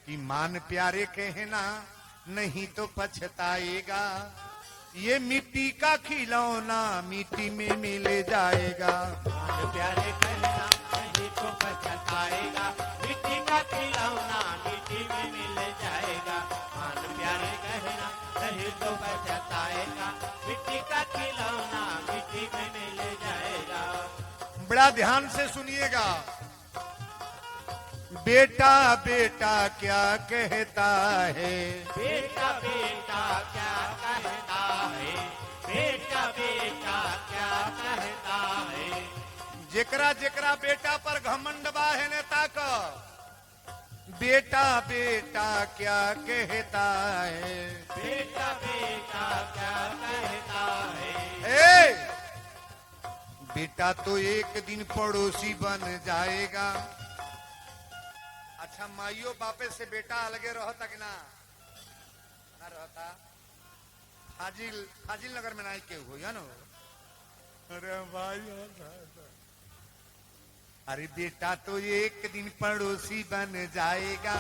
कि मान प्यारे कहना नहीं तो पछताएगा, ये मिट्टी का खिलौना मिट्टी में मिल जाएगा। मान प्यारे कहना नहीं तो पछताएगा, मिट्टी का खिलौना मिट्टी में मिल जाएगा। मान प्यारे कहना नहीं तो पछताएगा, मिट्टी का खिलौना मिट्टी में मिल जाएगा। बड़ा ध्यान से सुनिएगा। बेटा बेटा क्या कहता है, बेटा बेटा क्या कहता है, बेटा बेटा क्या कहता है। जेकरा जेकरा बेटा पर घमंड बा है नेता का, बेटा बेटा क्या कहता है, बेटा बेटा क्या कहता है। ए, बेटा तो एक दिन पड़ोसी बन जाएगा। अच्छा माइयो बापे से बेटा अलगे रहता कि ना रहता? फाजिल नगर में नहीं के हो या नो? अरे भाई अरे बेटा तो एक दिन पड़ोसी बन जाएगा,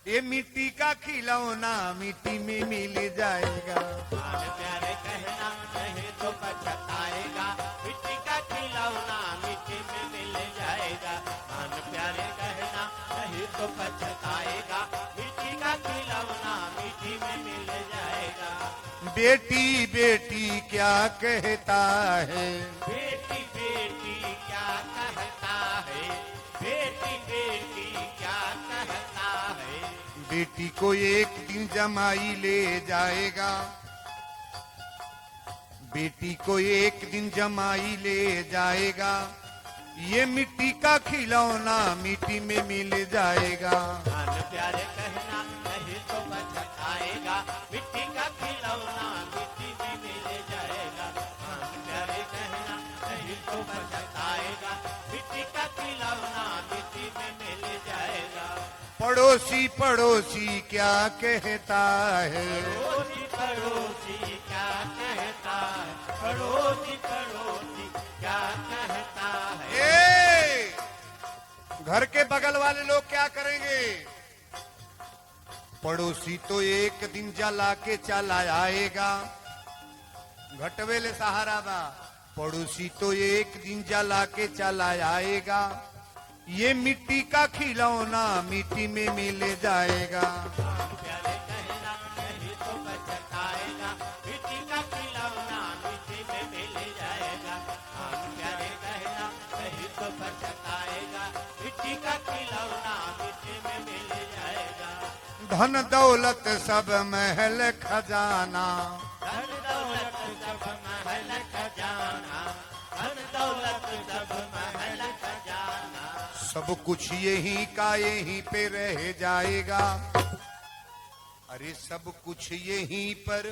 ये मिट्टी का खिलौना मिट्टी में मिल जाएगा। मान प्यारे कहना नहीं तो पछताएगा, मिट्टी का खिलौना मिट्टी में मिल जाएगा। मान प्यारे कहना नहीं तो पछताएगा, मिट्टी का खिलौना मिट्टी में मिल जाएगा। बेटी बेटी क्या कहता है, बेटी बेटी क्या कहता है, बेटी बेटी क्या कहता है। बेटी को एक दिन जमाई ले जाएगा, बेटी को एक दिन जमाई ले जाएगा, ये मिट्टी का खिलौना मिट्टी में मिल जाएगा। मान प्यारे कहना नहीं तो पछताएगा, मिट्टी का खिलौना मिट्टी में मिल जाएगा। मान प्यारे कहना नहीं तो पछताएगा, मिट्टी का खिलौना मिट्टी में मिल जाएगा। पड़ोसी पड़ोसी क्या कहता है, पड़ोसी पड़ोसी क्या कहता है, पड़ोसी पड़ोसी क्या कहता है। ए, घर के बगल वाले लोग क्या करेंगे? पड़ोसी तो एक दिन जला के चला आएगा, घटवेले सहारा बा। पड़ोसी तो एक दिन जला के चला आएगा, ये मिट्टी का खिलौना मिट्टी में मिल जाएगा। प्यारे कहना नहीं तो पछताएगा, मिट्टी का खिलौना मिट्टी में मिल जाएगा। हाँ प्यारे कहना नहीं तो पछताएगा, मिट्टी का खिलौना मिट्टी में मिल जाएगा। धन दौलत सब महल खजाना, धन दौलत सब महल खजाना, धन दौलत सब महल खजाना। सब कुछ यहीं का यहीं पे रह जाएगा। अरे सब कुछ यहीं पर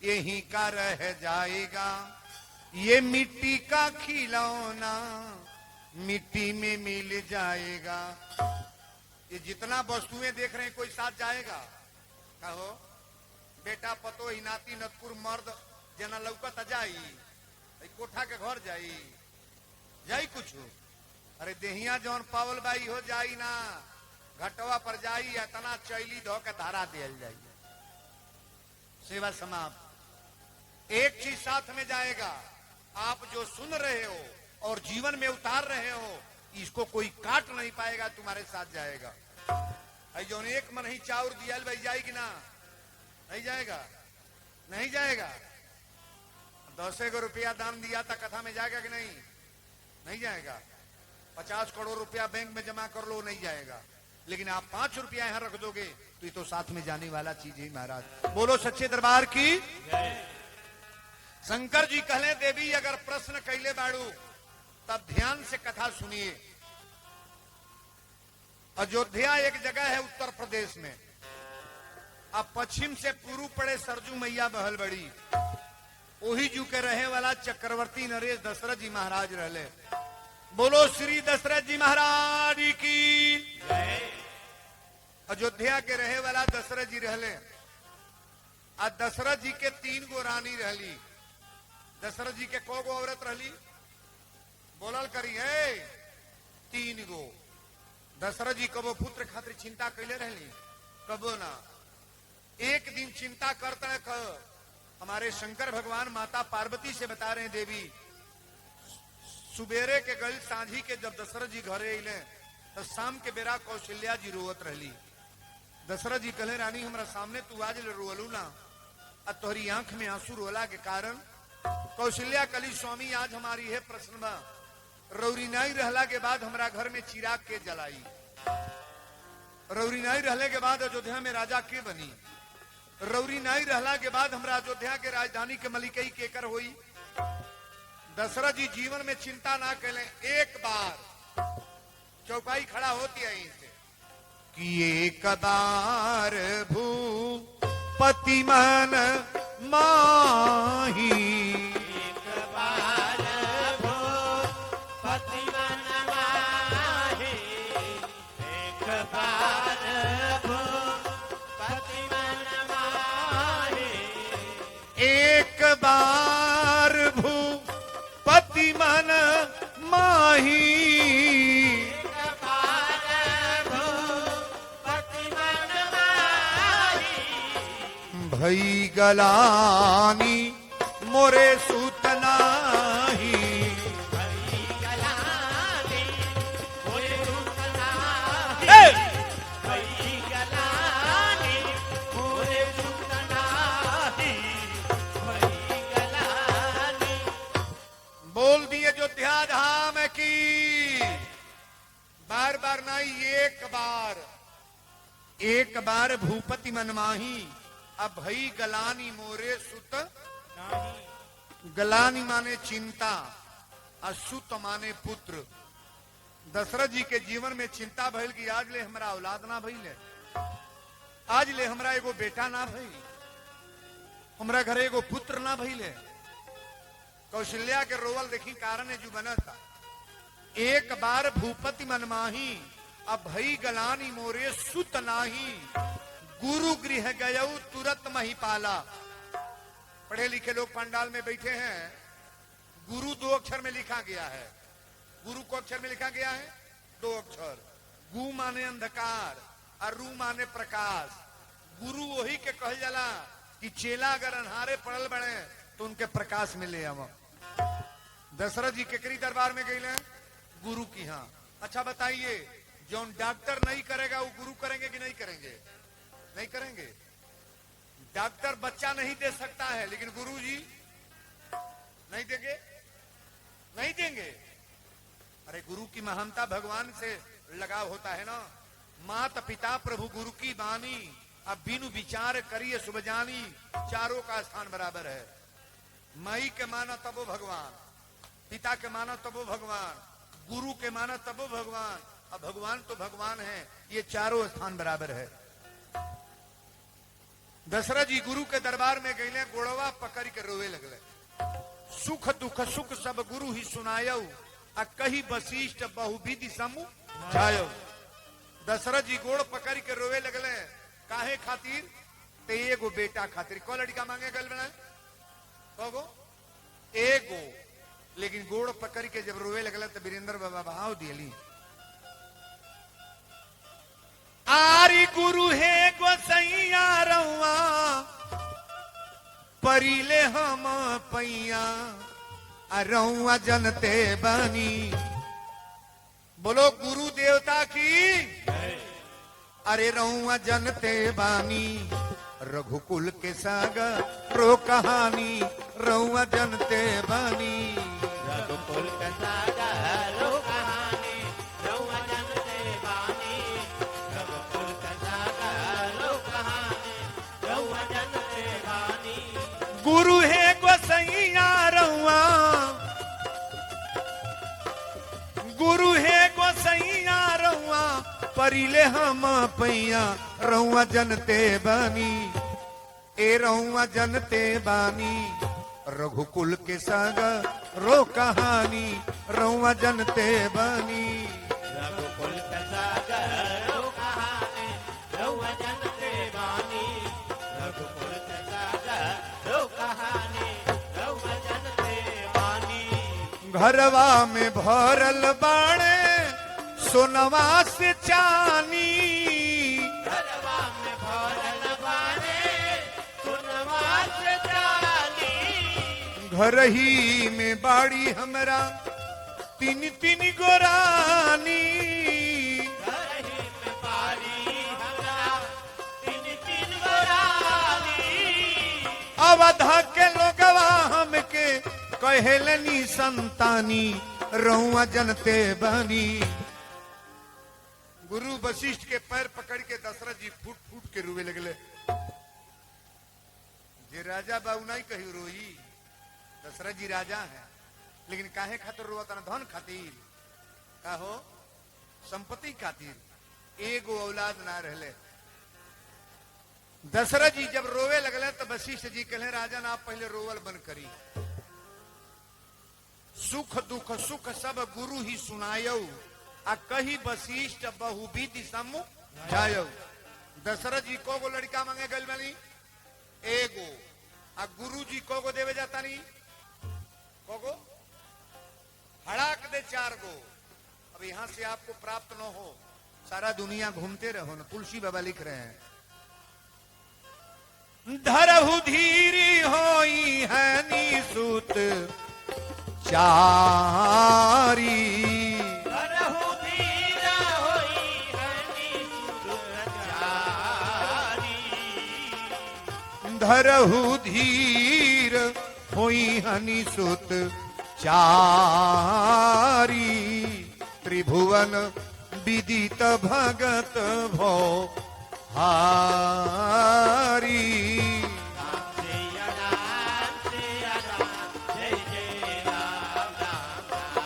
यहीं का रह जाएगा, ये मिट्टी का खिलौना मिट्टी में मिल जाएगा। ये जितना वस्तुएं देख रहे हैं कोई साथ जाएगा? कहो बेटा पतो ही नाती नतपुर मर्द जना लौकत जाई, कोठा के घर जाई कुछ? अरे देहिया जौन पावल बाई हो जाई ना, घटवा पर जाई इतना चैली धो के धारा दियल जाई, सेवा समाप्त। एक चीज साथ में जाएगा, आप जो सुन रहे हो और जीवन में उतार रहे हो, इसको कोई काट नहीं पाएगा, तुम्हारे साथ जाएगा। जो एक मन ही चाउर दियल भाई जाएगी ना? नहीं जाएगा, नहीं जाएगा। 10 रुपया दान दिया था, कथा में जाएगा कि नहीं? नहीं जाएगा। 50 करोड़ रुपया बैंक में जमा कर लो, नहीं जाएगा। लेकिन आप 5 रुपया यहां रख दोगे तो ये तो साथ में जाने वाला चीज है। महाराज बोलो सच्चे दरबार की। शंकर जी कहले देवी अगर प्रश्न कैले बाड़ू तब ध्यान से कथा सुनिए। अयोध्या एक जगह है उत्तर प्रदेश में, अब पश्चिम से पूर्व पड़े सरजू मैया बहल बड़ी, वही जू के रहे वाला चक्रवर्ती नरेश दशरथ जी महाराज रहले। बोलो श्री दशरथ जी महाराज की। अयोध्या के रहे वाला दशरथ जी रहले। आ दशरथ जी के 3 गो रानी रहली। दशरथ जी के को गो औरत रहली? बोलल करी है 3 गो। दशरथ जी कबो पुत्र खातिर चिंता कैले रहली, कबो ना। एक दिन चिंता करते हमारे शंकर भगवान माता पार्वती से बता रहे हैं, देवी सुबेरे के गल सांझी के जब दशरथ जी घरे अले तो शाम के बेरा कौशल्या जी रोवत रहली। दशरथ जी कहले, रानी हमरा सामने तू आज रोवलू ना, आ तोहरी आंख में आंसू रोला के कारण। कौशल्या कली, स्वामी आज हमारी है प्रश्न बा, रौरी नाई रहला के बाद हमरा घर में चिराग के जलाई, रौरी नाई रहले के बाद अयोध्या में राजा के बनी, रौरी नाई रहला के बाद हमरा अयोध्या के राजधानी के मलिकई केकर होई। दशरथ जी जीवन में चिंता ना कैले, एक बार चौपाई खड़ा होती है इनसे कि एक बार भूपति मन माही, एक बार भूपति मन माही, एक बार भूपति मन माही, एक बार भूपति मन माही, एक बार भूपति मन माही, भई गलानी मोरे सूतनाही, भई गलानी मोरे सूतनाही, भई गलानी मोरे सूतनाही, भई गलानी। बोल दिए अयोध्या धाम की, बार बार नहीं, एक बार भूपति मन माही, अब भई गलानी मोरे सुत। गलानी माने चिंता, असुत माने पुत्र। दशरथ जी के जीवन में चिंता भइल कि आज ले हमरा औलाद ना भइल, आज ले हमरा एगो बेटा ना भइल, हमरा घरे एगो पुत्र ना भइल। कौशल्या के रोवल देखी कारण है जो बनता, एक बार भूपति मन माही, अब भई गलानी मोरे सुत नाही, गुरु गृह गयऊ तुरत महिपाला। पढ़े लिखे लोग पंडाल में बैठे हैं, गुरु दो अक्षर में लिखा गया है, गुरु को अक्षर में लिखा गया है दो अक्षर, गु माने अंधकार और रू माने प्रकाश। गुरु वही के कहल जाला कि चेला अगर अन्हारे पड़ल बने तो उनके प्रकाश में ले आवा। दशरथ जी केकरी दरबार में गए, गुरु की। हाँ, अच्छा बताइए, जो डॉक्टर नहीं करेगा वो गुरु करेंगे कि नहीं करेंगे? नहीं करेंगे। डॉक्टर बच्चा नहीं दे सकता है, लेकिन गुरु जी नहीं देंगे, नहीं देंगे। अरे गुरु की महानता भगवान से लगाव होता है ना। माता पिता प्रभु गुरु की बानी, अब बिनु विचार करिए शुभ जानी, चारों का स्थान बराबर है। माई के माना तबो भगवान, पिता के माना तबो भगवान, गुरु के माना तबो भगवान, अब भगवान तो भगवान है, ये चारों स्थान बराबर है। दशरथ जी गुरु के दरबार में गए, गोड़वा पकड़ के रोवे लगले। सुख दुख सुख सब गुरु ही सुनायो, आ कही वशिष्ठ बहुविधि समूह जायो। दशरथ जी गोड़ पकड़ के रोवे लगले, काहे खातिर? ते एगो बेटा खातिर। को लड़का मांगे गल बना कहो एगो, लेकिन गोड़ पकड़ के जब रोवे लगला तो वीरेंद्र बाबा भाव दियली, आरी गुरु है गोसैया रउआ, परिले हम पैया, रउआ जनते बनी। बोलो गुरु देवता की। अरे रउआ जनते बानी, रघुकुल के सागर रो कहानी, रउआ जनते बानी। रघुकुल के सागर रो कहानी, रउआ जनते बानी। रघुकुल के सागर रो कहानी, रउआ जनते बानी। गुरु है गोसैया रउआ, गुरु है गोसैया रउआ, परिले हम पैया, रउआ जनते बानी। ए रउआ जनते बानी, रघुकुल के सागर रो कहानी, रउआ जनते बानी। रघुकुल के सागर रो कहानी, रउआ जनते बानी। रघुकुल के सागर रो कहानी, रउआ जनते बानी। घरवा में भरल बाणे सोनवा से चानी, घरवा में भरल बारे सोनवा से चानी। घर ही में बाड़ी हमरा तीन तीन गोरानी, घर ही में बारी हमरा तीन तीन गोरानी। अवधा के लोगवा हमके कहेलनी संतानी, रहुआ जनते बनी। गुरु वशिष्ठ के पैर पकड़ के दशरथ जी फूट फूट के रोवे लगले। जे राजा बाबू नहीं कही रोई, दशरथ जी राजा है, लेकिन काहे खातिर रोता? धन खातिर का हो, संपत्ति खातिर, एगो औलाद ना रहले। दशरथ जी जब रोवे लगले तो वशिष्ठ जी कहले राजा ना आप पहले रोवल बंद करी, सुख दुख सुख सब गुरु ही सुनायो, आ कही वशिष्ठ बहुविधि समझायो। दशरथ जी को लड़का मांगे गल बनी एगो, आ गुरु जी को देवे जाता नहीं को हड़ाक दे 4 गो। अब यहां से आपको प्राप्त न हो, सारा दुनिया घूमते रहो ना। तुलसी बाबा लिख रहे हैं, धरहु धीरी होई है निसूत चारी, धरहु धीर होई है निसूत चारी। धरहु धीर होई हनि सुत चारी, त्रिभुवन विदित भगत भो हारी। राम जय राम जय राम जय जय राम राम राम।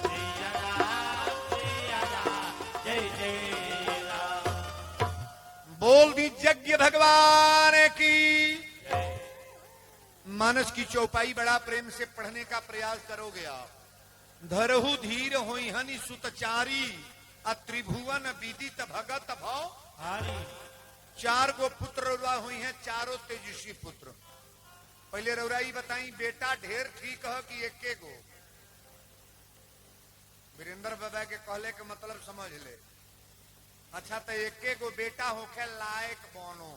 जय राम जय जय राम। बोल दी यज्ञ भगवान की। मानस की चौपाई बड़ा प्रेम से पढ़ने का प्रयास करोगे आप। धरहु धीर होई हनि सुतचारी, त्रिभुवन विदित भगत भव हारी। 4 गो पुत्र रौरा हुई हैं, चारों तेजस्वी पुत्र। पहले रौराई बताई, बेटा ढेर ठीक है कि एके गो? वीरेंद्र बाबा के कहले के मतलब समझ ले। अच्छा तो एके गो बेटा होखे लायक बनो,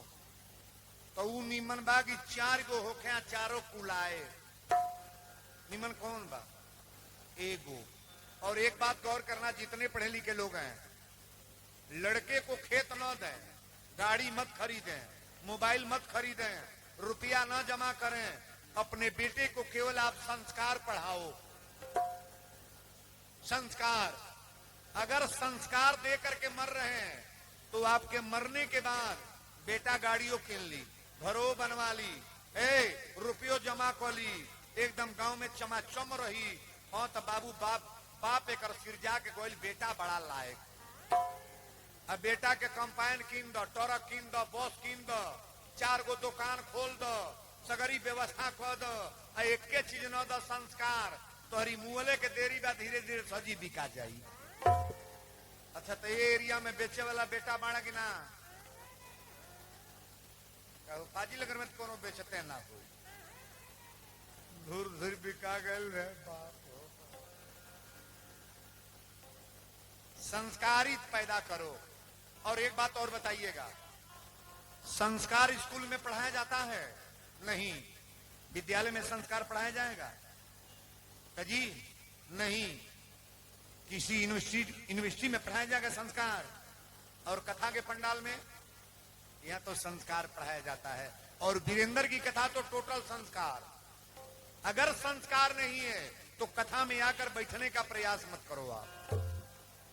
तो ऊ निमन बा कि 4 गो होखे चारों कुलाए? निमन कौन बा? एगो। और एक बात गौर करना, जितने पढ़े लिखे लोग हैं, लड़के को खेत न दें, गाड़ी मत खरीदें, मोबाइल मत खरीदें, रुपया न जमा करें, अपने बेटे को केवल आप संस्कार पढ़ाओ। संस्कार, अगर संस्कार दे करके मर रहे हैं तो आपके मरने के बाद बेटा गाड़ियों किन ली, घरों बनवा ली, रुपयो जमा कर ली, एकदम गांव में चमाचम रही। हाँ तो बाबू बाप एक सिरजा के गोल बेटा बड़ा लायक। अब बेटा के कंपाइन कीन दो, ट्रक कीन दो, बस कीन दो, 4 गो दुकान खोल दो, सगरी व्यवस्था कर दो, एक के चीज न दो संस्कार, तोहरी मुहले के देरी बा धीरे धीरे सजी बिका जाई। अच्छा तो ये एरिया में बेचे वाला बेटा बाड़ा कि ना? फाजिल अगर में कोनो बेचते ना हो, धुर धुर बिका गए है बाप। संस्कारित पैदा करो। और एक बात और बताइएगा, संस्कार स्कूल में पढ़ाया जाता है? नहीं। विद्यालय में संस्कार पढ़ाया जाएगा? जी नहीं। किसी यूनिवर्सिटी में पढ़ाया जाएगा संस्कार? और कथा के पंडाल में? यहां तो संस्कार पढ़ाया जाता है। और वीरेंद्र की कथा तो टोटल संस्कार। अगर संस्कार नहीं है तो कथा में आकर बैठने का प्रयास मत करो आप।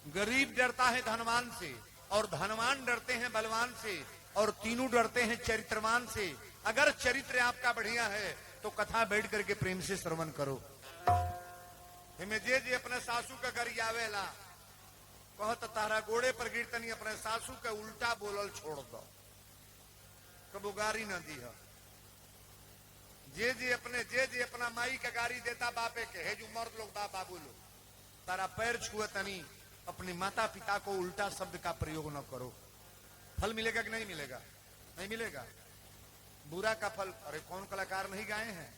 गरीब डरता है धनवान से, और धनवान डरते हैं बलवान से, और तीनों डरते हैं चरित्रवान से। अगर चरित्र आपका बढ़िया है तो कथा बैठ करके प्रेम से श्रवण करो। हमें जे अपने सासू का घर आवेला कहत तारा गोड़े पर गिरतनी, अपने सासू का उल्टा बोलल छोड़ दो, कबो गारी न दी है। जे अपना माई का गाड़ी देता बापे के है, जो मर्द लोग बाबू लोग, तारा पैर छुआ तनी, अपने माता पिता को उल्टा शब्द का प्रयोग न करो। फल मिलेगा कि नहीं मिलेगा? नहीं मिलेगा। बुरा का फल, अरे कौन कलाकार नहीं गाए हैं?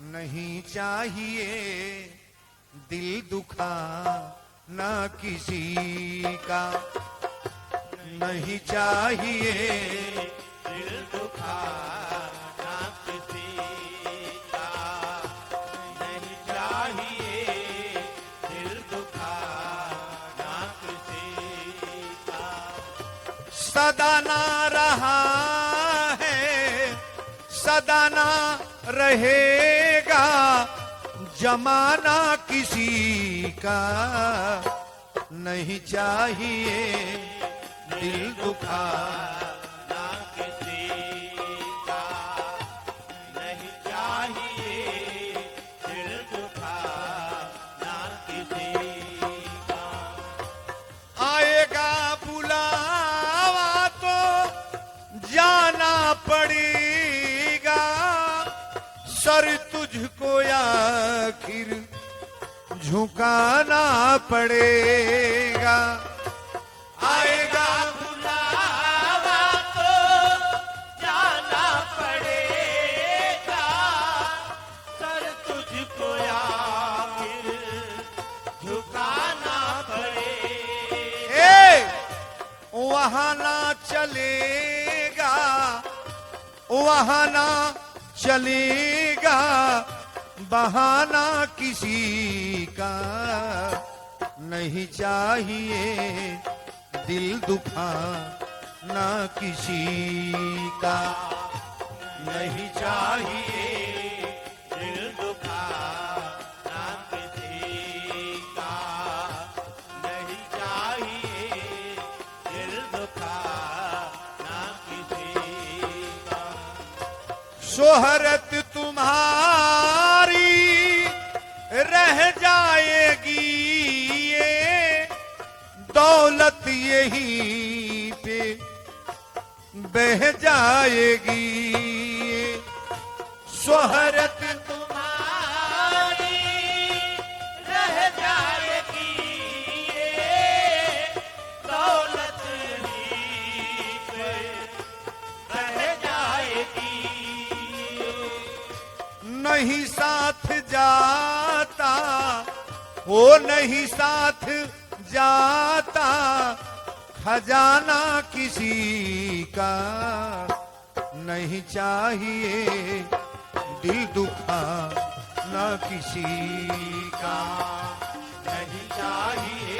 नहीं चाहिए दिल दुखा ना किसी का नहीं चाहिए दिल दुखाना किसी का नहीं चाहिए, दिल दुखाना किसी का। सदा ना रहा है सदा ना रहेगा जमाना किसी का नहीं चाहिए दिल दुखाना किसी का नहीं चाहिए, दिल दुखाना किसी का। आएगा बुलावा तो जाना पड़ेगा सर तुझको आखिर झुकाना पड़ेगा। आएगा बुलावा तो जाना पड़ेगा सर तुझको आखिर झुकाना पड़ेगा। वहां ना चलेगा वहां ना चलेगा बहाना किसी का नहीं चाहिए दिल दुखाना किसी का नहीं चाहिए दिल दुखाना किसी का नहीं चाहिए, दिल दुखाना किसी का। शोहरत तुम्हारी रह जाएगी ये दौलत यहीं पे बह जाएगी। शोहरत तुम्हारी रह जाएगी ये दौलत ही पे रह जाएगी। नहीं साथ जाता वो नहीं साथ जाता खजाना किसी का नहीं चाहिए दिल दुखाना किसी का नहीं चाहिए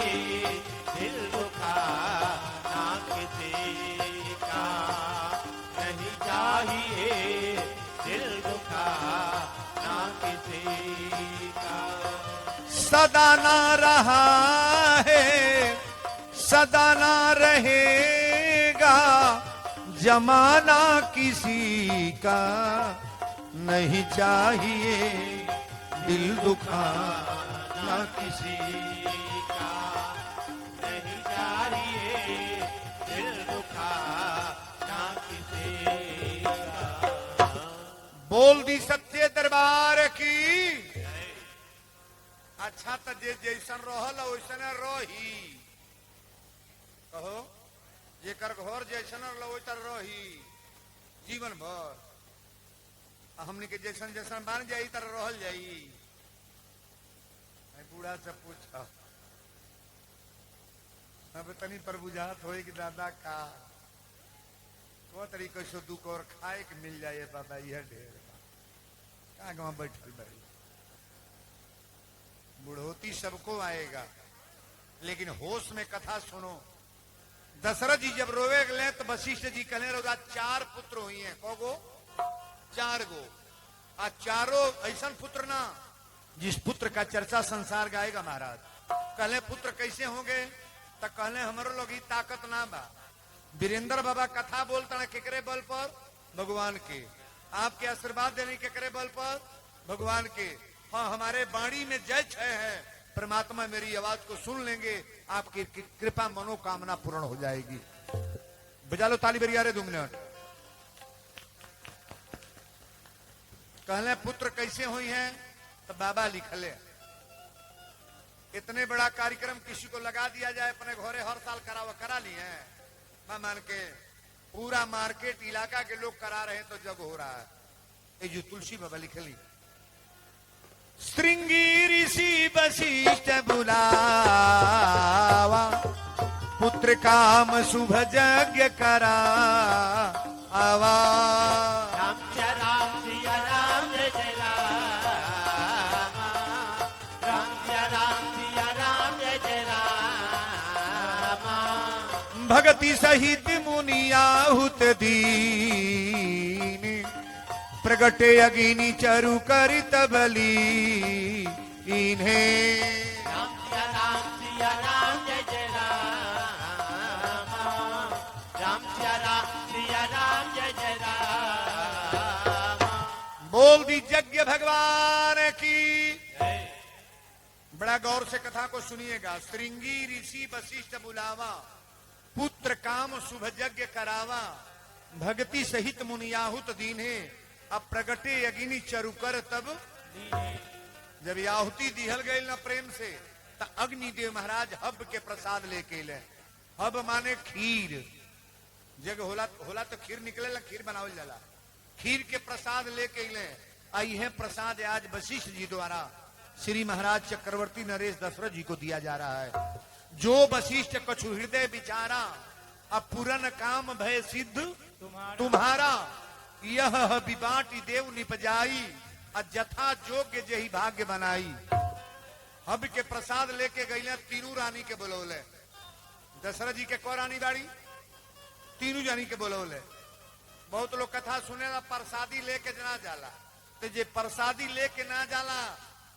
दिल दुखाना किसी का नहीं चाहिए, दिल दुखाना किसी का। सदा ना रहा है सदा ना रहेगा जमाना किसी का नहीं चाहिए दिल दुखाना किसी का नहीं चाहिए, दिल दुखाना किसी का। बोल दी सत्य दरबार की। अच्छा तो जे जैसन रहल वैसने रही कहो जेकर घर जैसन रहल वैसन रही जीवन भर हमने के जैसन जैसन बन जाई तर रहल जाई। बूढ़ा से पूछा अब तनी पर बुझात होए कि दादा का को तरीके से दुख और खाए के मिल जाए बाबा यह ढेर कहाँ गाँव बैठल बड़ी बुढ़ोती सबको आएगा लेकिन होश में कथा सुनो। दशरथ जी जब रोवे गए तो वशिष्ठ जी कहने रोजा 4 पुत्र हुई हैं कोगो 4 गो आ चारों ऐसा पुत्र ना जिस पुत्र का चर्चा संसार गाएगा महाराज। कहले पुत्र कैसे होंगे तो कहले हमारे लोग ही ताकत ना बा। वीरेंद्र बाबा कथा बोलता है केकरे बल पर भगवान के आपके आशीर्वाद देने केकरे बल पर भगवान के। हाँ हमारे वाणी में जय छय है परमात्मा मेरी आवाज को सुन लेंगे आपकी कृपा मनोकामना पूर्ण हो जाएगी। बजा लो ताली बरिया रे 2 मिनट। कहले पुत्र कैसे हुई हैं तो बाबा लिखले इतने बड़ा कार्यक्रम किसी को लगा दिया जाए अपने घरे हर साल करा लिए हैं मैं मान के पूरा मार्केट इलाका के लोग करा रहे हैं तो जग हो रहा है। ये जो तुलसी बाबा लिखली श्रृंगी ऋषि वशिष्ठ बुलावा, पुत्र काम शुभ यज्ञ करा आवा। राम जय राम सिया राम जय जय राम, राम जय राम सिया राम जय जय राम। भगति सहित मुनि आहुत दीन, प्रगटे अग्नि चरु करित बली इन्हें। राम जय राम सिया राम जय जय राम, राम जय राम सिया राम जय जय राम। बोल दी यज्ञ भगवान की। बड़ा गौर से कथा को सुनिएगा। श्रृंगी ऋषि वशिष्ठ बुलावा, पुत्र काम शुभ यज्ञ करावा, भक्ति सहित मुनियाहुत दीन्हे, अब प्रगटे अग्नि चरुकर तब। जब आहुति दिहल गई न प्रेम से, त अग्निदेव महाराज हब के प्रसाद लेके ले। हब माने खीर। जग होला तो खीर निकले, खीर बनावल जाला। खीर के प्रसाद लेके ले आई है। प्रसाद आज वशिष्ठ जी द्वारा श्री महाराज चक्रवर्ती नरेश दशरथ जी को दिया जा रहा है। जो वशिष्ठ कछु हृदय विचारा, अब पूरन काम भय सिद्ध तुम्हारा। यह विबाटी देव निपजाई, अजथा जोग्य जही भाग्य बनाई। हब के प्रसाद लेके गई तीनों रानी के बोलौले। दशरथ जी के को रानी बाड़ी, तीनों रानी के बोलौले। बहुत लोग कथा सुनेला प्रसादी लेके ना जाला, तो जे प्रसादी लेके ना जाला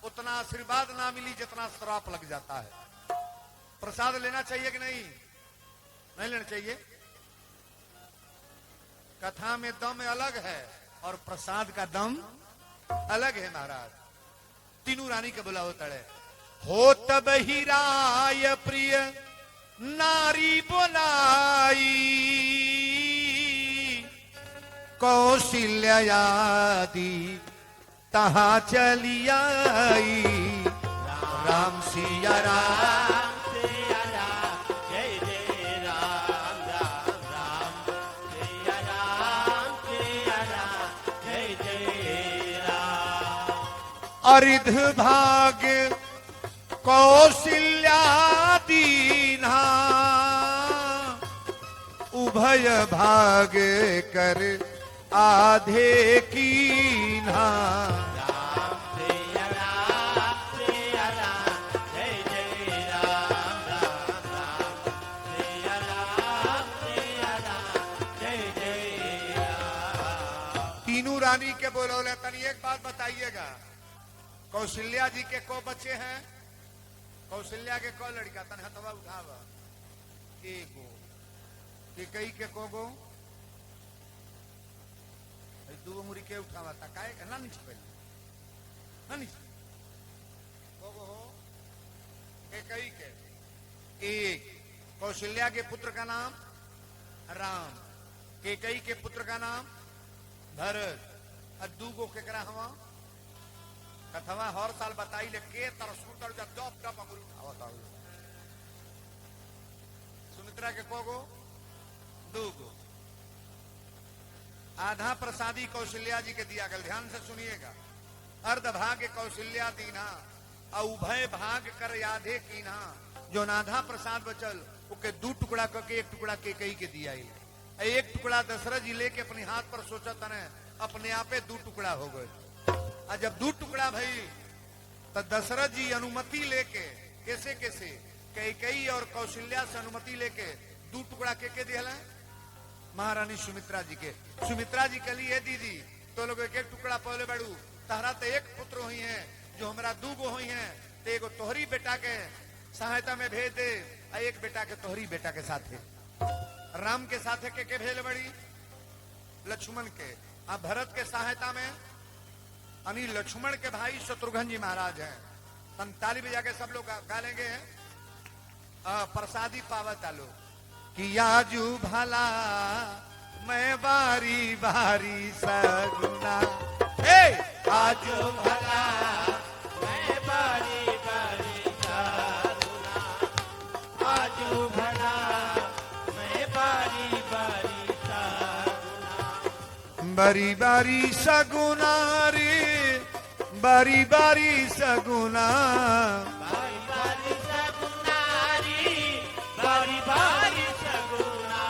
उतना आशीर्वाद ना मिली जितना श्राप लग जाता है। प्रसाद लेना चाहिए कि नहीं? नहीं लेना चाहिए। कथा में दम अलग है और प्रसाद का दम अलग है महाराज। तीनों रानी के बुलाओ तड़े। हो तब ही राय प्रिय नारी बोलाई, कौशल्यादि तहा चली आई। राम सिया राम सिया राम जय जय राम, राम राम सिया राम जय जय राम। अरिध भाग्य कौशल्या दीन्हा, उभय भाग्य कर आधे कीन्हा। राम सिया राम जय जय राम, राम राम सिया राम जय जय राम। तीनों रानी के बोलोले। तनी एक बात बताइएगा, कौशल्या जी के को बच्चे हैं? कौशल्या के को लड़का? तन हथवा उठावा। एगो कई के को गो? दो मुरी के उठावा था काहे का ना नीचे पहले ना नीचे को गो हो कई के। एक कौशल्या के पुत्र का नाम राम, केकई के पुत्र का नाम भरत, और दूगो केकरा हवा कथवा हर साल बताई ले के तरसू तर जब जब अमृत उठावता हो। सुमित्रा के कोगो? दूगो। आधा प्रसादी कौशल्या जी के दिया गल। ध्यान से सुनिएगा। अर्ध भाग्य कौशल्या दीना, उभय भाग कर आधे कीना। जो आधा प्रसाद बचल ओके दो टुकड़ा करके एक टुकड़ा केकई के दिया। एक टुकड़ा दशरथ जी लेके अपने हाथ पर सोचा तने अपने आपे दो टुकड़ा हो गए। और जब दो टुकड़ा भई तो दशरथ जी अनुमति लेके कैसे कैसे कैकेयी और कौशल्या से अनुमति लेके दो टुकड़ा के दिया महारानी सुमित्रा जी के। सुमित्रा जी के लिए दीदी तो लोग एक एक टुकड़ा पहले बढ़ू, तहरा तो एक पुत्र हुई है, जो हमारा दूगो हुई है, तो एगो तोहरी बेटा के सहायता में भेज दे, और एक बेटा के तोहरी बेटा के साथे। राम के साथे के भेज बड़ी लक्ष्मण के, और भरत के सहायता में अनिल लक्ष्मण के भाई शत्रुघ्न जी महाराज हैं। ताली बजा के सब लोग गा लेंगे। प्रसादी पावत आलो कि आजू भला मैं बारी बारी सगुना। आजू भला मैं बारी बारी सगुना, आजू भला मैं बारी बारी सगुना। बारी बारी सगुना रे बारी बारी सगुना बारी बारी सगुनारी बारी बारी सगुना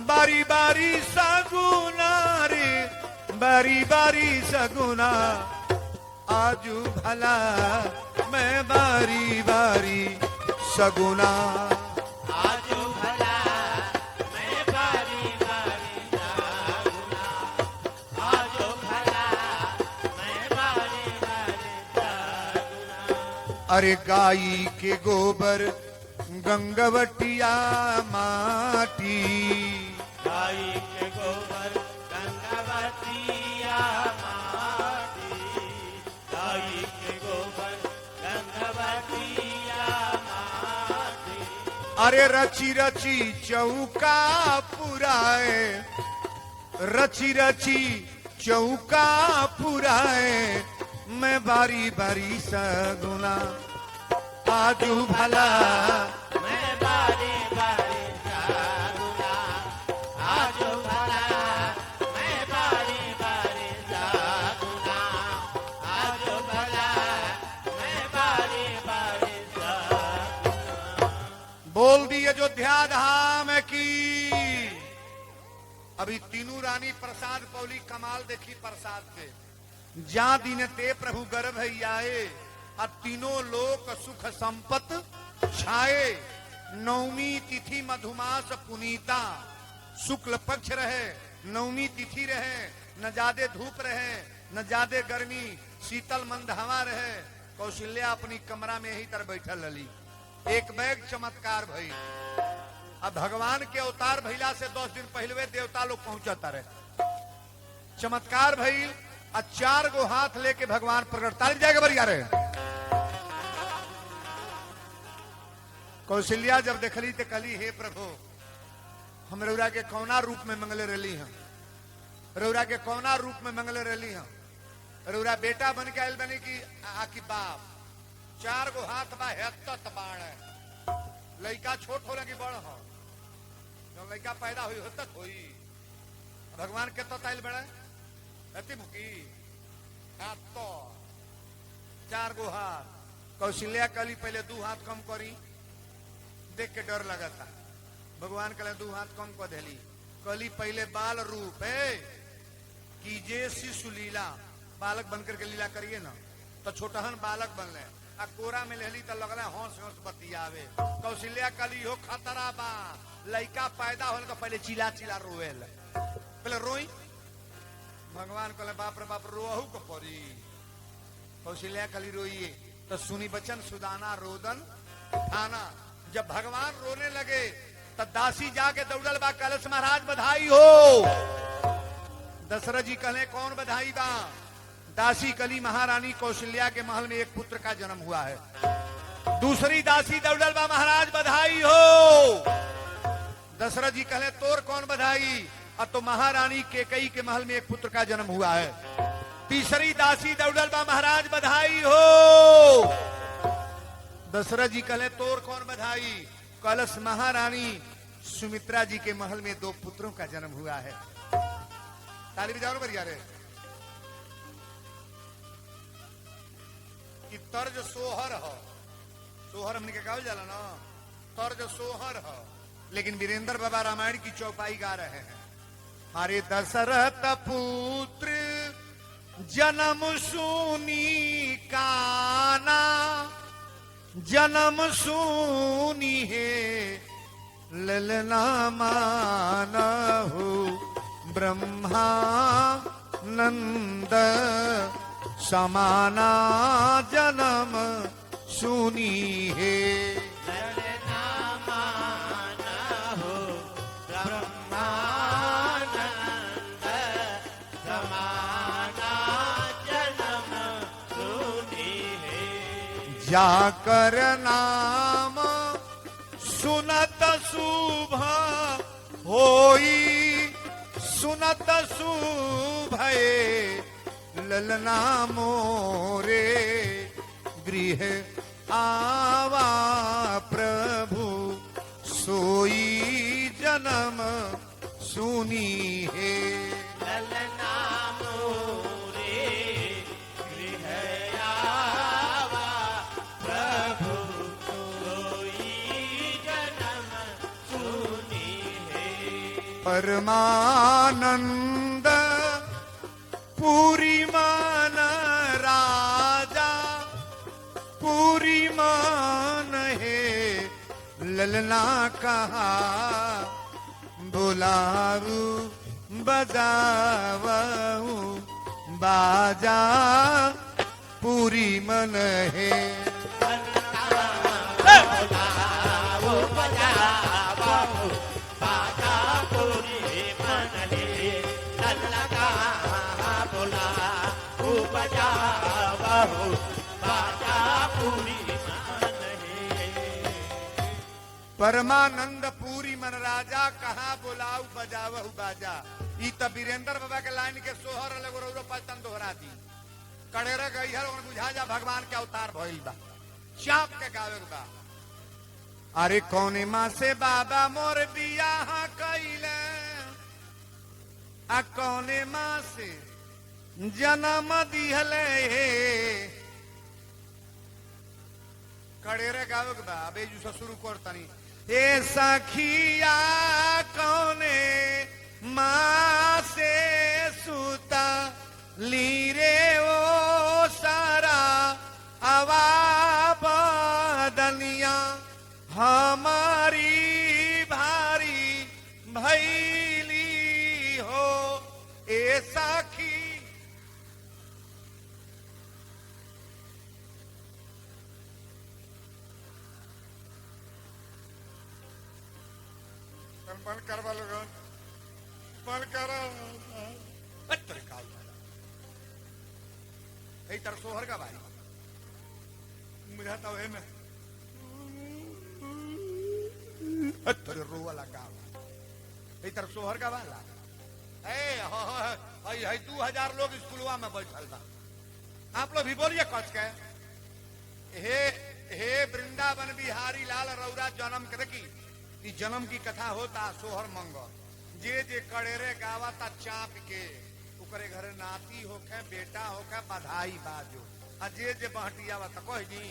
बारी बारी सगुना रे बारी बारी सगुना आजू भला मैं बारी बारी सगुना आजू भला मैं बारी बारी सगुना आजू भला मैं बारी बारी सगुना अरे गाई के गोबर गंगवटिया माटी गाई के गोबर गंगावतिया माटी गाई के गोबर गंगावतिया माटी अरे रची रची चौका पुराए रची रची चौका पुराए मैं बारी बारी सगुना आजू भला मैं बारी बारी सगुना आजू भला मैं बारी बारी सगुना आजू भला मैं बारी बारी सगुना बोल दी अयोध्या धाम की। अभी तीनों रानी प्रसाद पौली कमाल देखी प्रसाद के जा दिन ते प्रभु गर्भ आए अब तीनों लोक सुख संपत छाए। नवमी तिथि मधुमास पुनीता शुक्ल पक्ष रहे नवमी तिथि रहे न ज्यादा धूप रहे न ज्यादा गर्मी शीतल मंद हवा रहे। कौशल्या अपनी कमरा में ही तर बैठल रही। एक बैग चमत्कार भई। अब भगवान के अवतार भइला से 10 दिन पहले देवता लोग पहुंचता रहे। चमत्कार भइल आ 4 गो हाथ लेके भगवान प्रकट तारीफ जाएगा बरिया रहे। कौशल्या जब देखली तो कली हे प्रभु हम रौरा के कौना रूप में मंगले रही हैं रौरा के कौना रूप में मंगले रही हैं रौरा बेटा बन के आयल बनी की आकी बाप 4 गो हाथ बा हेतत बाण लड़का छोट हो लगी बड़ हो जब लड़का पैदा हुई होतत होई भगवान के तो आयल बड़े अति मुकी हाथ तो 4 गो हाथ। कौशल्या कली पहले 2 हाथ कम करी देख के डर लगा था। भगवान कहले 2 हाथ कम कर देली कली पहले बाल रूप है कीजे शिशु लीला बालक बनकर के लीला करिए ना तो छोटहन बालक बनले आ कोरा में लेली तो लगले हंस हंस बतियावे। कौशल्या कली हो खतरा बा लड़का पैदा होने का पहले चिल्ला चिल्ला रोएल पहले रोई। भगवान कहले बाप रे बाप रोहू को पड़ी। कौशल्या कली रोइए तो सुनी बचन सुदाना रोदन थाना। जब भगवान रोने लगे तब दासी जाके दौड़ल बा कलश महाराज बधाई हो। दशरथ जी कहले कौन बधाई बा। दासी कली महारानी कौशल्या के महल में एक पुत्र का जन्म हुआ है। दूसरी दासी दौड़ल बा महाराज बधाई हो। दशरथ जी कहले तोर कौन बधाई। अब तो महारानी केकई के महल में एक पुत्र का जन्म हुआ है। तीसरी दासी दौड़ल बा महाराज बधाई हो। दशरथ जी कहले तोर कौन बधाई। कलश महारानी सुमित्रा जी के महल में 2 पुत्रों का जन्म हुआ है। ताली बजाओ बढ़िया रे। कि तर्ज सोहर हो सोहर हमने के कहा जाला ना तर्ज सोहर हो लेकिन वीरेंद्र बाबा रामायण की चौपाई गा रहे हैं। हरे दशरथ पुत्र जन्म सुनी काना जन्म सुनी है ललना मानहु ब्रह्मानंद समाना जन्म सुनी है। ललना मानहु ब्रह्मानंद समाना जन्म सुनी है। जाकर नाम सुनत शुभ होई सुनत शुभये ललना मोरे गृह आवा प्रभु सोई जन्म सुनी है। ललना मोरे गृह परमानंद पूरी मान राजा, पूरी मान है ललना कहा, बुलाऊ बजावू बाजा, पूरी मन है। वो बजाओ बाजा पूरी मन है, लल्ला का बोला वो बजाओ बाजा पूरी मन है। परमानंद पूरी मन राजा, कहाँ बुलाऊ बजावहु बाजा। ई त वीरेंद्र बाबा के लाइन के सोहर लगो रौरो पचतन दोहरा दी। कड़ेरे गई है और बुझा जा भगवान के अवतार भइल बा, चाप के गावे बा। अरे कौने माँ से बाबा मोर बियाह कइले, आ कौने माँ से जन्म दिहले। कड़ेरे गावे बा, अबे जू शुरू कर तनी। ए सखिया कौने माँ से सुता लीरे ओ सारा आवा बदनिया, हमारी भारी भैली हो ए सखी। बंद करवा लोग, बंद करो। तर सोहर का भाई मुझे तो है मैं तेरे रोवा लगा तर सोहर का वाला है। 2000 लोग स्कूलवा में बैठल बा, आप लोग भी बोलिए कच के। हे वृंदावन बिहारी लाल रौरा जन्म कर की जन्म की कथा होता सोहर मंगो, जे जे कड़ेरे गावता चाप के ओकरे घरे नाती होखे बेटा होखे बधाई बाजो, आ जे जे बहटिया बता कह दी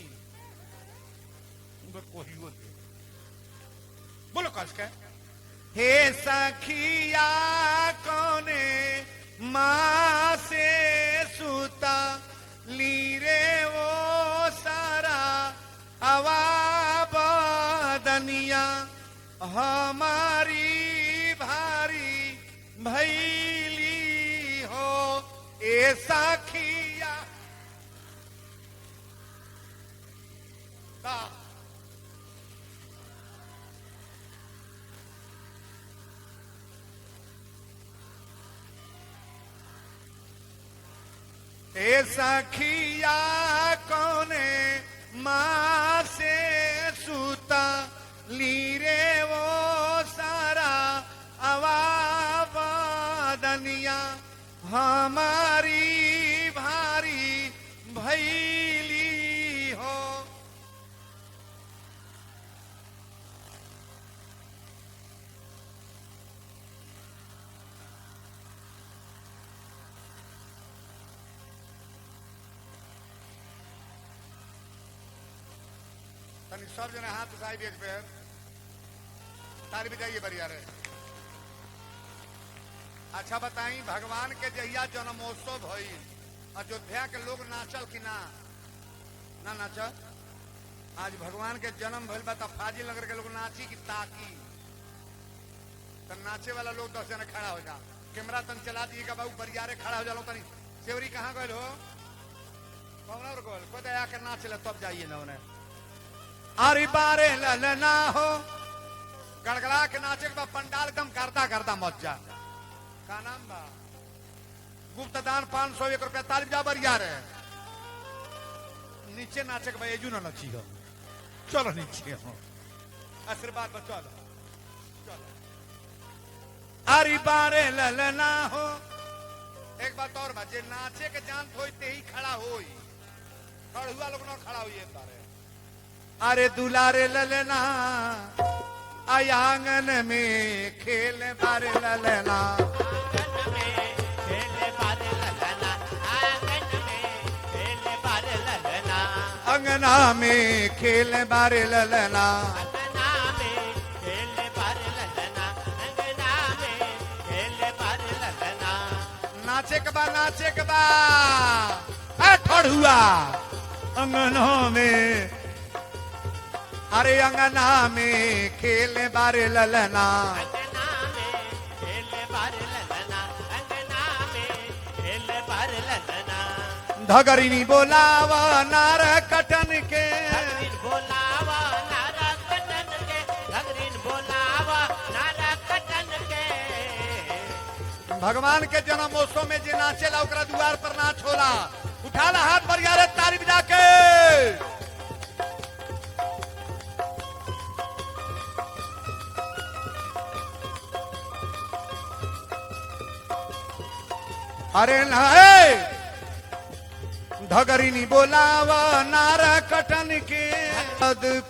कोहियो दे। बोलो कस के। हे सखिया कौने माँ से सुता लीरे वो सारा हवा बदनिया, हमारी भारी भैली हो ए सखिया। ए सखिया कौने माँ से सुता लीरे वो सारा आवा बदनिया, हमारी भारी भैली हो। सब जने हाथ उठाई एक पैर ताली बजाइए बढ़िया रे। अच्छा बताई भगवान के जहिया जन्मोत्सव भई अयोध्या के लोग नाचल कि ना नाचल? आज भगवान के जन्म भइल बा त फाजिल नगर के लोग नाची कि ताकी? त नाचे वाला लोग 10 जने खड़ा हो जा, कैमरा तन चला दिएगा बाबू बरियारे खड़ा हो जालो तनी। सेवरी कहाँ गए हो? कौन और गोल को दया के नाच ले तब जाइए ना उन्हें। अरे बारे ललना हो गड़गड़ा के नाचे के बाद पंडाल एकदम करता करता मच जा। का नाम बा? गुप्त दान 501 रुपया तालिब जा बरियार है। नीचे नाचे के भाई ना नची हो, चलो नीचे हो आशीर्वाद बचो चलो। अरे बारे ललना हो। एक बात और बा, जे नाचे के जान होते ही खड़ा होई, खड़ुआ लोग ना खड़ा हुई एक बारे। अरे दुलारे ललना आंगन में खेल बारे ललना, आंगन में खेल बारे ललना, आंगन में खेल बारे ललना, अंगना में खेल बारे ललना, अंगना में खेल बारे ललना, अंगना में नाचे के बा नाचे के बा ठोड़ुआ अंगना में, अरे अंगना में खेले बारे ललना, अंगना में खेले बार ललना, अंगना में खेले बार ललना। धगरिनी बोलावा नार कटन के, घगरीन बोलावा नारा कटन के, घगरीन बोलावा नारा कटन के। भगवान के जन्मोत्सव में जे नाचेला ओकरा द्वार पर नाच होला। उठाला हाथ पर यारे ताली बजा के। अरे नाए धगरिनी बोलावा नारा कटन के,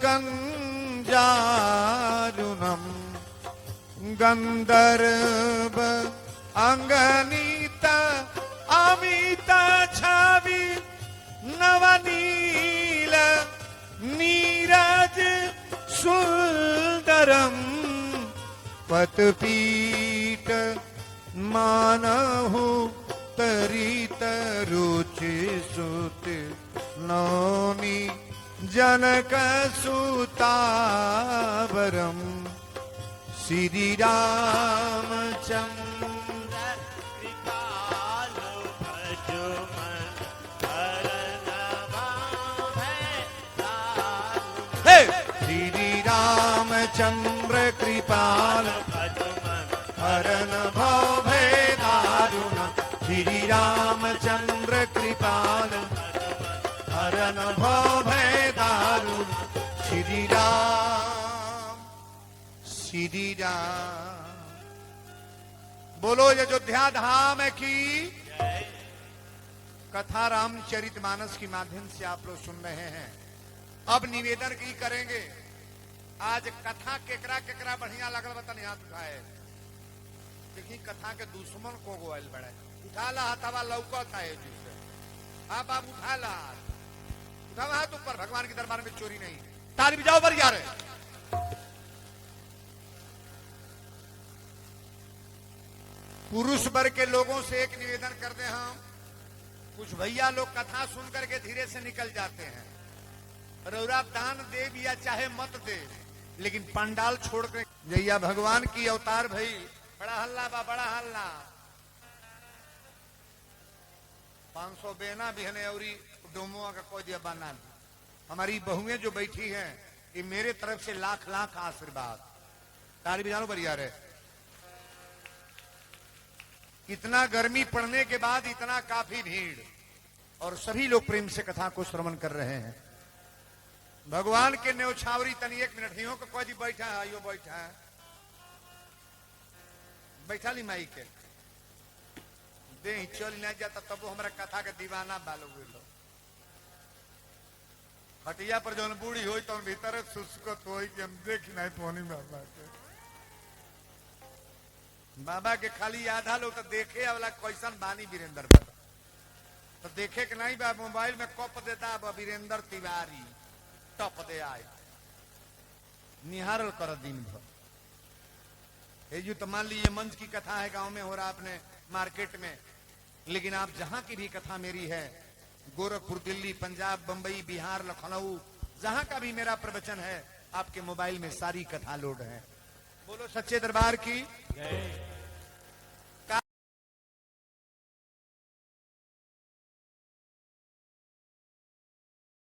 कंजारुनम गंधर्व अंगनीता अमिता छवि नवनील नीरज सुंदरम पतपीठ मानहु तरित रुचि सुत नौनी जनक सुतावरम श्री रामचंद्र कृपालु भजो मन हरन भावै दारुण। हे श्री रामचंद्र कृपाल भजो मन हरन भव दारुण, श्री रामचंद्र कृपाल हरन भव दारुण, श्री राम श्री राम। बोलो अयोध्या धाम की। कथा रामचरितमानस के माध्यम से आप लोग सुन रहे हैं। अब निवेदन की करेंगे। आज कथा केकरा केकरा बढ़िया लगल बतन हाथ उठाए। देखी कथा के दुश्मन को गोयल बड़े उठा ला हथवा लौकत है जिससे। हाँ बाबू उठा ला उठावा हाथ ऊपर। भगवान के दरबार में चोरी नहीं। ताली बजाओ बर यार। पुरुष वर्ग के लोगों से एक निवेदन करते हैं हम। कुछ भैया लोग कथा सुन करके धीरे से निकल जाते हैं। रौरा दान दे या चाहे मत दे, लेकिन पंडाल छोड़ कर जैया भगवान की अवतार भई। बड़ा हल्ला बा बड़ा हल्ला। 500 बेना भी है और डोमुआ का कोई दिया बना। हमारी बहुएं जो बैठी हैं ये मेरे तरफ से लाख लाख आशीर्वाद। ताली बजानो बढ़िया रे। इतना गर्मी पड़ने के बाद इतना काफी भीड़ और सभी लोग प्रेम से कथा को श्रवण कर रहे हैं। भगवान के न्यौछावरी तनी 1 मिनट हियो को कोई दी बैठा है। आइयो बैठा है। बैठा ली माई के दे चल नहीं जाता तब वो हमारा कथा के दीवाना बालो बोलो। हटिया पर जौन बूढ़ी हो तो भीतर शुष्कत हो कि हम देख नहीं पोनी बाबा के। बाबा के खाली आधा लोग तो देखे वाला कैसन बानी वीरेंद्र बाबा तो देखे के नहीं बा। मोबाइल में कप देता वीरेंद्र तिवारी टप दे आए निहारल कर दिन भर। ये तो मान लीजिए मंच की कथा है, गांव में हो रहा अपने मार्केट में, लेकिन आप जहां की भी कथा मेरी है, गोरखपुर, दिल्ली, पंजाब, बंबई, बिहार, लखनऊ, जहां का भी मेरा प्रवचन है, आपके मोबाइल में सारी कथा लोड है। बोलो सच्चे दरबार की।